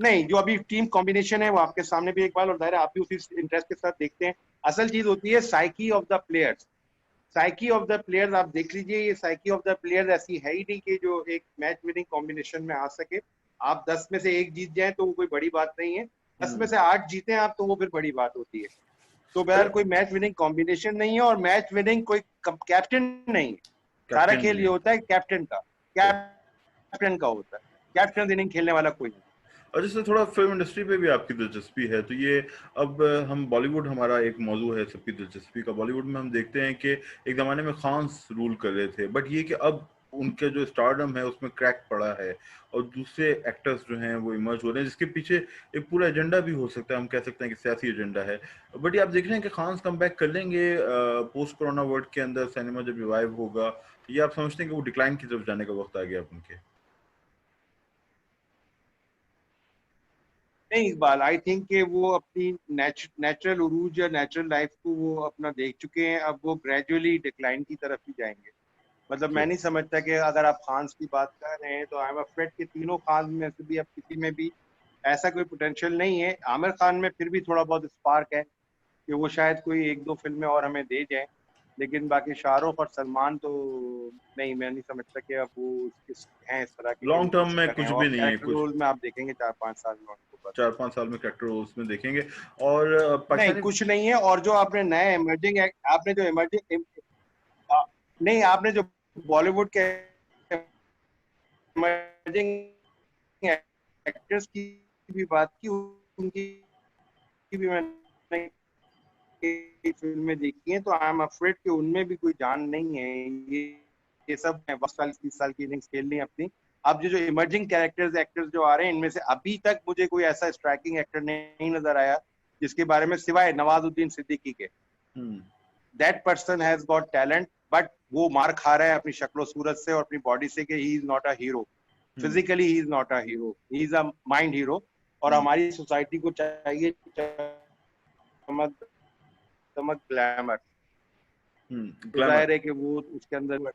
नहीं, जो अभी टीम कॉम्बिनेशन है वो आपके सामने भी इकबाल, और जाहिर है आप भी उसी इंटरेस्ट के साथ देखते हैं। असल चीज होती है psyche of the players. Psyche of the players आप देख लीजिए, ये साइकी ऑफ द प्लेयर्स ऐसी है ही नहीं कि जो एक मैच विनिंग कॉम्बिनेशन में आ सके। आप 10 में से 1 जीत जाए तो वो कोई बड़ी बात नहीं है, 10 में से 8 जीते आप तो वो फिर बड़ी बात होती है। तो बहरहाल कोई मैच विनिंग कॉम्बिनेशन नहीं है और मैच विनिंग कोई कैप्टन नहीं है। सारा कैप्टन खेल नहीं ये है। होता है कैप्टन का, कैप्टन का होता है, कैप्टन इनिंग खेलने वाला कोई नहीं। और जैसे थोड़ा फिल्म इंडस्ट्री पे भी आपकी दिलचस्पी है, तो ये अब हम बॉलीवुड, हमारा एक मौजू है सबकी दिलचस्पी का। बॉलीवुड में हम देखते हैं कि एक ज़माने में खान्स रूल कर रहे थे, बट ये कि अब उनके जो स्टारडम है उसमें क्रैक पड़ा है और दूसरे एक्टर्स जो हैं वो इमर्ज हो रहे हैं, जिसके पीछे एक पूरा एजेंडा भी हो सकता है, हम कह सकते हैं कि सियासी एजेंडा है। बट ये आप देख रहे हैं कि खान्स कम बैक कर लेंगे पोस्ट कोरोना वर्ल्ड के अंदर, सिनेमा जब रिवाइव होगा, ये आप समझते हैं कि वो डिक्लाइन की तरफ जाने का वक्त आ गया अब उनके? नहीं इकबाल, आई थिंक कि वो अपनी नेचुरल उरूज या नेचुरल लाइफ को वो अपना देख चुके हैं, अब वो ग्रेजुअली डिक्लाइन की तरफ ही जाएंगे। मतलब मैं नहीं समझता कि अगर आप खान्स की बात कर रहे हैं तो आई एम अफ्रेड कि तीनों खान में से भी अब किसी में भी ऐसा कोई पोटेंशियल नहीं है। आमिर खान में फिर भी थोड़ा बहुत स्पार्क है कि वो शायद कोई 1-2 फिल्में और हमें दे जाए, लेकिन बाकी शाहरुख और सलमान तो नहीं, मैं नहीं समझता कि अब वो हैं इस तरह के कि वो लॉन्ग टर्म कुछ में करें। कुछ और भी नहीं है, कैरेक्टर कुछ रोल में आप देखेंगे 4-5 साल में उनको बस। 4-5 साल में कैरेक्टर रोल्स में देखेंगे। और नहीं पाकिस्तानी कुछ नहीं है। और जो आपने नए इमर्जिंग, आपने जो इमर्जिंग, नहीं आपने जो बॉलीवुड के इमर्जिंग एक्टर्स की भी बात की, उनकी भी मैंने कई फिल्में देखी हैं, तो आई एम अफ्रेड कि उनमें भी कोई जान नहीं है। ये सब 20 साल 30 साल की इनिंग्स खेलनी है अपनी। अब जो इमर्जिंग कैरेक्टर्स एक्टर्स जो आ रहे हैं, इनमें से अभी तक मुझे कोई ऐसा स्ट्राइकिंग एक्टर नहीं नजर आया जिसके बारे में, सिवाय नवाजुद्दीन सिद्दीकी के, that person has got talent, but वो मार खा रहा है अपनी शक्लो सूरत से और अपनी बॉडी से कि he is not a hero. Physically he is not a hero, he is a mind hero. और हमारी सोसाइटी को चाहिए चमक चमक, ग्लैमर। तो ग्लैमर। जाहिर है कि वो उसके अंदर।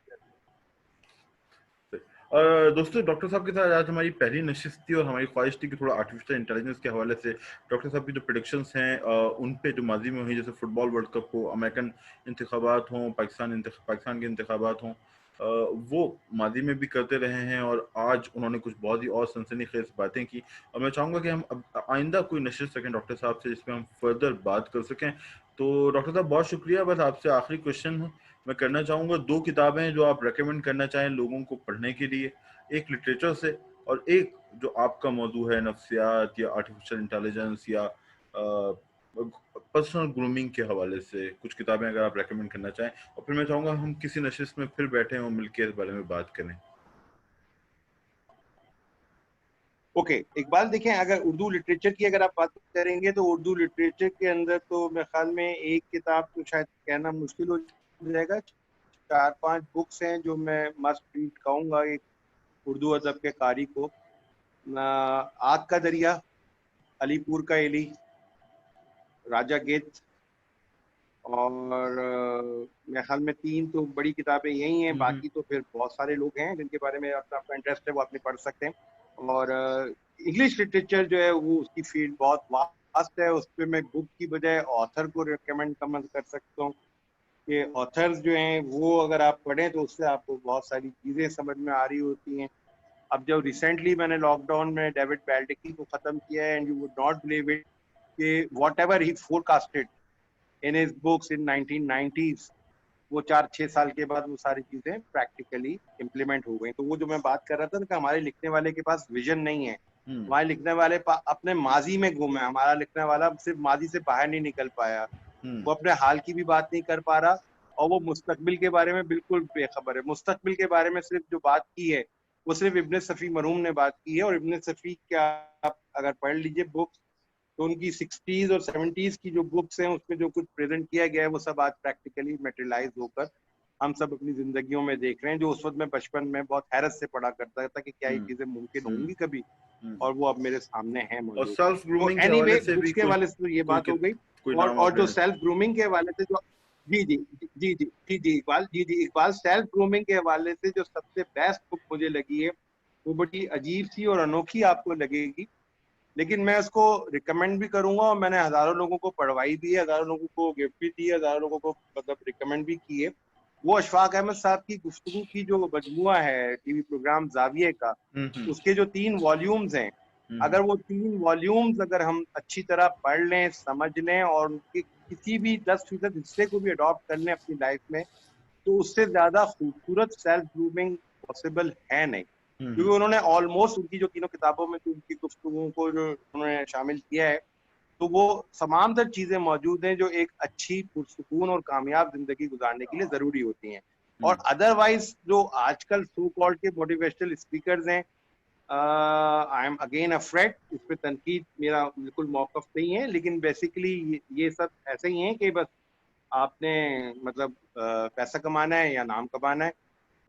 और दोस्तों, डॉक्टर साहब के साथ आज हमारी पहली नशिस्त थी और हमारी ख्वाहिश थी कि थोड़ा आर्टिफिशियल इंटेलिजेंस के हवाले से डॉक्टर साहब की जो प्रेडिक्शंस हैं उन पे जो माजी में हुई, जैसे फुटबॉल वर्ल्ड कप हो, अमेरिकन इंतखाबात हों, पाकिस्तान के इंतखाबात हों, वो माजी में भी करते रहे हैं और आज उन्होंने कुछ बहुत ही और सनसनीखेज बातें की। और मैं चाहूँगा कि हम अब आइंदा कोई नशिस्त रखें डॉक्टर साहब से जिसमें हम फर्दर बात कर सकें। तो डॉक्टर साहब बहुत शुक्रिया। बस आपसे आखिरी क्वेश्चन मैं करना चाहूँगा, 2 किताबें जो आप रेकमेंड करना चाहें लोगों को पढ़ने के लिए, एक लिटरेचर से और एक जो आपका मौजू है नफ्सियात या आर्टिफिशियल इंटेलिजेंस या पर्सनल ग्रूमिंग के हवाले से कुछ किताबें अगर आप रेकमेंड करना चाहें, और फिर मैं चाहूँगा हम किसी नशिस्त में फिर बैठे और मिलकर इस बारे में बात करें। ओके इकबाल, देखें अगर उर्दू लिटरेचर की अगर आप बात करेंगे तो उर्दू लिटरेचर के अंदर तो मेरे ख्याल में एक किताब तो शायद कहना मुश्किल हो जाएगा, 4-5 बुक्स हैं जो मैं मस्ट रीड कहूँगा एक उर्दू अदब के कारी को। आग का दरिया, अलीपुर का एली, राजा गेट, और मेरे ख्याल में 3 तो बड़ी किताबें यही हैं। बाकी तो फिर बहुत सारे लोग हैं जिनके बारे में आपका इंटरेस्ट है वो अपने पढ़ सकते हैं। और इंग्लिश लिटरेचर जो है वो उसकी फील्ड बहुत वास्ट है, उस पर मैं बुक की बजाय ऑथर को रिकमेंड कर सकता हूँ कि ऑथर्स जो हैं वो अगर आप पढ़ें तो उससे आपको बहुत सारी चीज़ें समझ में आ रही होती हैं। अब जब रिसेंटली मैंने लॉकडाउन में डेविड बैल्डिकी को ख़त्म किया है, and you would not believe it कि whatever he forecasted in his books in 1990s, वो 4-6 साल के बाद वो सारी चीजें प्रैक्टिकली इम्प्लीमेंट हो गई। तो वो जो मैं बात कर रहा था ना कि हमारे लिखने वाले के पास विजन नहीं है, हमारे लिखने वाले अपने माजी में गुम है। हमारा लिखने वाला सिर्फ माजी से बाहर नहीं निकल पाया, वो अपने हाल की भी बात नहीं कर पा रहा और वो मुस्तकबिल के बारे में बिल्कुल बेखबर है। मुस्तकबिल के बारे में सिर्फ जो बात की है वो सिर्फ इब्ने सफ़ी मरहूम ने बात की है। और इब्ने सफ़ी क्या, आप अगर पढ़ लीजिए बुक्स तो उनकी 60s और 70s की जो बुक्स हैं उसमें जो कुछ प्रेजेंट किया गया है वो सब आज प्रैक्टिकली मेटेरियलाइज होकर हम सब अपनी जिंदगियों में देख रहे हैं, जो उस वक्त मैं बचपन में बहुत हैरत से पढ़ा करता था कि क्या ये चीजें मुमकिन होंगी कभी, और वो अब मेरे सामने है और मौजूद। सेल्फ तो ग्रूमिंग के हवाले एनीवे से भी बुक्स के कोई हवाले से तो ये कोई बात हो गई। कोई नाम और आप जो लेना सेल्फ ग्रूमिंग के हवाले से जो, जी जी जी जी जी जी इकबाल, जी इकबाल, सेल्फ ग्रूमिंग के हवाले से जो सबसे बेस्ट बुक मुझे लगी है वो बड़ी अजीब सी और अनोखी आपको लगेगी, लेकिन मैं उसको रिकमेंड भी करूंगा और मैंने हजारों लोगों को पढ़वाई भी है, हजारों लोगों को गिफ्ट भी दी है, हजारों लोगों को मतलब रिकमेंड भी की है। वो अशफाक अहमद साहब की गुफ्तगू की जो मजमुआ है टीवी प्रोग्राम जाविये का, उसके जो 3 वॉल्यूम्स हैं, अगर वो 3 वॉल्यूम्स अगर हम अच्छी तरह पढ़ लें, समझ लें और उनके किसी भी 10% हिस्से को भी अडॉप्ट कर लें अपनी लाइफ में, तो उससे ज्यादा खूबसूरत सेल्फ ग्रूमिंग पॉसिबल है नहीं। क्योंकि उन्होंने ऑलमोस्ट उनकी जो तीनों किताबों में उनकी गुफ्तगुओं को जो उन्होंने शामिल किया है, तो वो तमाम तर चीजें मौजूद हैं जो एक अच्छी पुरसुकून और कामयाब जिंदगी गुजारने के लिए जरूरी होती हैं। और अदरवाइज जो आजकल सो कॉल्ड के मोटिवेशनल स्पीकर्स हैं, आई एम अगेन अफ्रेड, इस पे तनकीद मेरा बिल्कुल मौकफ नहीं है, लेकिन बेसिकली ये सब ऐसे ही हैं कि बस आपने मतलब पैसा कमाना है या नाम कमाना है,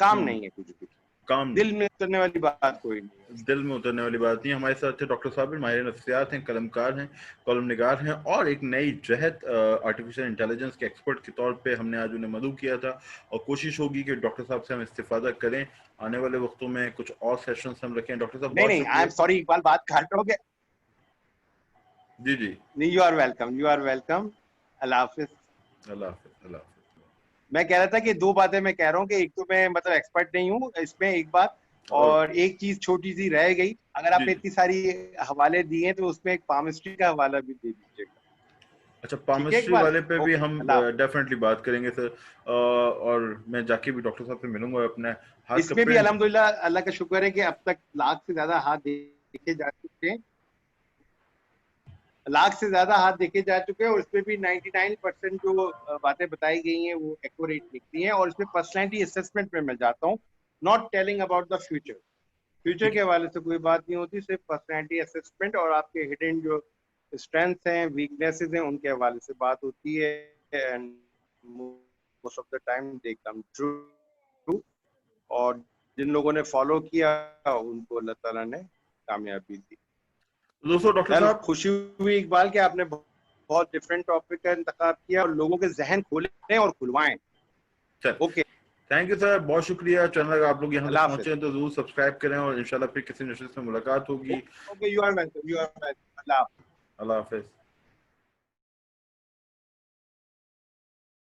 काम नहीं है कुछ भी, काम दिल में उतरने वाली बात कोई नहीं है। दिल में उतरने वाली बात नहीं। हमारे साथ थे डॉक्टर साबिर, माहिर नफ्सियात हैं, कलमकार हैं, कॉलम निगार हैं और एक नई जहत आर्टिफिशियल इंटेलिजेंस के एक्सपर्ट के तौर पे हमने आज उन्हें मदऊ किया था और कोशिश होगी कि डॉक्टर साहब से हम इस्तिफादा करें। आने वाले वक्तों में कुछ और सेशंस हम रखें। डॉक्टर साहब नहीं, आई एम सॉरी इकबाल, बात काट रहे हो। जी जी, नहीं, you are welcome, you are welcome. अल्लाह हाफिज। अल्लाह हाफिज, अल्लाह हाफिज। मैं कह रहा था कि 2 बातें मैं कह रहा हूँ कि एक तो मैं मतलब एक्सपर्ट नहीं हूँ इसमें, एक बात, और एक चीज छोटी सी रह गई, अगर आपने इतनी सारी हवाले दिए तो उसमें एक पामिस्ट्री का हवाला भी दे दीजिएगा। अच्छा, पामिस्ट्री वाले पे भी हम डेफिनेटली बात करेंगे सर, और मैं जाके भी डॉक्टर साहब से मिलूंगा अपने हाथ। इसमें भी अल्हम्दुलिल्लाह अल्लाह का शुक्र है कि अब तक 1 लाख से ज्यादा हाथ देखे जा चुके हैं, 1 लाख से ज्यादा हाथ देखे जा चुके हैं, और इसमें भी 99% जो बातें बताई गई हैं वो एक्यूरेट निकली हैं। और इसमें पर्सनैलिटी असेसमेंट में मैं जाता हूँ, not telling about the future के हवाले से कोई बात नहीं होती, सिर्फ पर्सनैलिटी असेसमेंट और आपके हिडन जो स्ट्रेंथ हैं, वीकनेसेस हैं, उनके हवाले से बात होती है। And most of the time they come true, और जिन लोगों ने फॉलो किया उनको अल्लाह ताला ने कामयाबी दी। दोस्तों, डॉक्टर साहब, खुशी हुई इकबाल कि आपने बहुत डिफरेंट टॉपिक का इंतखाब किया और लोगों के जहन खोले और खुलवाएं। ओके, थैंक यू सर, बहुत शुक्रिया। चैनल आप लोग यहाँ तक पहुंचे हैं तो जरूर सब्सक्राइब करें और इंशाल्लाह फिर किसी नशिस्त में मुलाकात होगी। Okay, you are welcome, you are welcome. अल्लाह हाफिज।